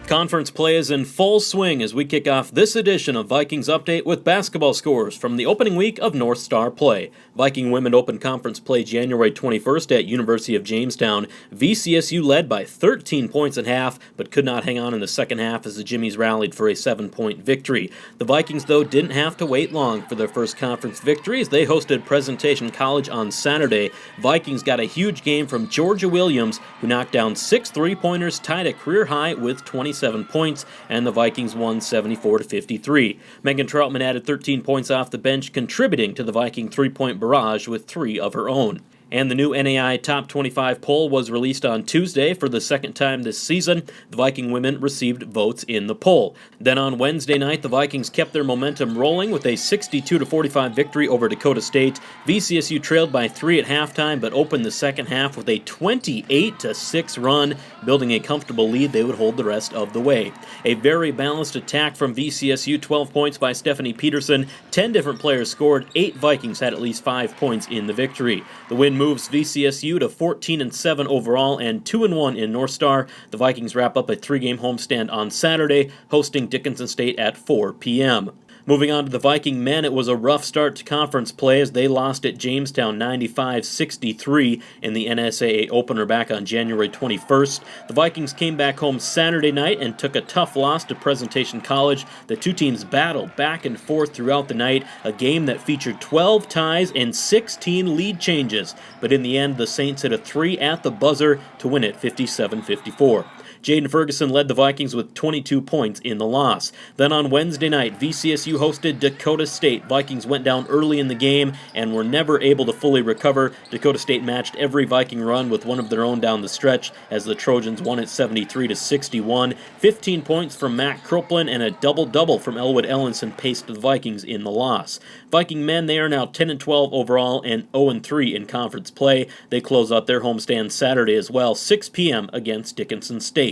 Conference play is in full swing as we kick off this edition of Vikings Update with basketball scores from the opening week of North Star play. Viking women opened conference play January 21st at University of Jamestown. VCSU led by 13 points at half, but could not hang on in the second half as the Jimmies rallied for a 7-point victory. The Vikings, though, didn't have to wait long for their first conference victory as they hosted Presentation College on Saturday. Vikings got a huge game from Georgia Williams, who knocked down 6 three-pointers, tied a career high with 27 points, and the Vikings won 74-53. Megan Troutman added 13 points off the bench, contributing to the Viking three-point barrage with 3 of her own. And the new NAI Top 25 poll was released on Tuesday. For the second time this season, the Viking women received votes in the poll. Then on Wednesday night, the Vikings kept their momentum rolling with a 62-45 victory over Dakota State. VCSU trailed by 3 at halftime, but opened the second half with a 28-6 run, building a comfortable lead they would hold the rest of the way. A very balanced attack from VCSU, 12 points by Stephanie Peterson. 10 different players scored. 8 Vikings had at least 5 points in the victory. The win moves VCSU to 14-7 overall and 2-1 in North Star. The Vikings wrap up a 3-game homestand on Saturday, hosting Dickinson State at 4 p.m. Moving on to the Viking men, it was a rough start to conference play as they lost at Jamestown 95-63 in the NSAA opener back on January 21st. The Vikings came back home Saturday night and took a tough loss to Presentation College. The two teams battled back and forth throughout the night, a game that featured 12 ties and 16 lead changes. But in the end, the Saints hit a 3 at the buzzer to win it 57-54. Jaden Ferguson led the Vikings with 22 points in the loss. Then on Wednesday night, VCSU hosted Dakota State. Vikings went down early in the game and were never able to fully recover. Dakota State matched every Viking run with one of their own down the stretch as the Trojans won it 73-61. 15 points from Matt Croplin and a double-double from Elwood Ellenson paced the Vikings in the loss. Viking men, they are now 10-12 overall and 0-3 in conference play. They close out their homestand Saturday as well, 6 p.m. against Dickinson State.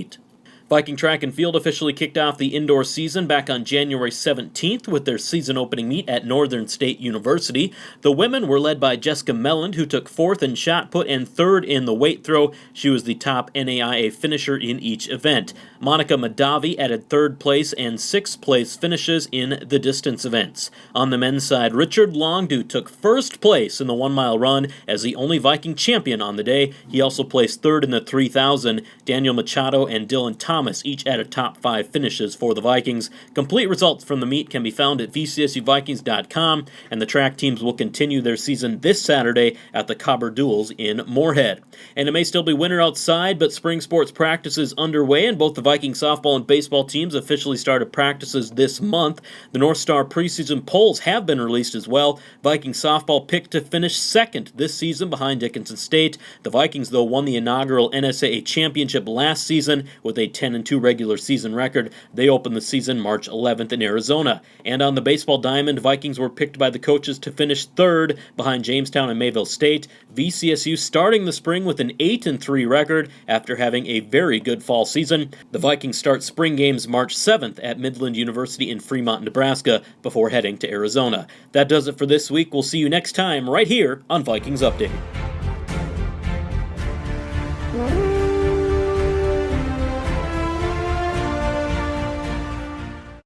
Viking track and field officially kicked off the indoor season back on January 17th with their season opening meet at Northern State University. The women were led by Jessica Melland, who took 4th in shot put and 3rd in the weight throw. She was the top NAIA finisher in each event. Monica Madavi added 3rd place and 6th place finishes in the distance events. On the men's side, Richard Longdew took 1st place in the 1-mile run as the only Viking champion on the day. He also placed 3rd in the 3,000. Daniel Machado and Dylan Thomas each added top 5 finishes for the Vikings. Complete results from the meet can be found at VCSUVikings.com, and the track teams will continue their season this Saturday at the Cobber Duels in Moorhead. And it may still be winter outside, but spring sports practice is underway, and both the Viking softball and baseball teams officially started practices this month. The North Star preseason polls have been released as well. Viking softball picked to finish 2nd this season behind Dickinson State. The Vikings, though, won the inaugural NSAA championship last season with a 10-2 regular season record. They opened the season March 11th in Arizona. And on the baseball diamond, Vikings were picked by the coaches to finish 3rd behind Jamestown and Mayville State. VCSU starting the spring with an 8-3 record after having a very good fall season. The Vikings start spring games March 7th at Midland University in Fremont, Nebraska, before heading to Arizona. That does it for this week. We'll see you next time right here on Vikings Update.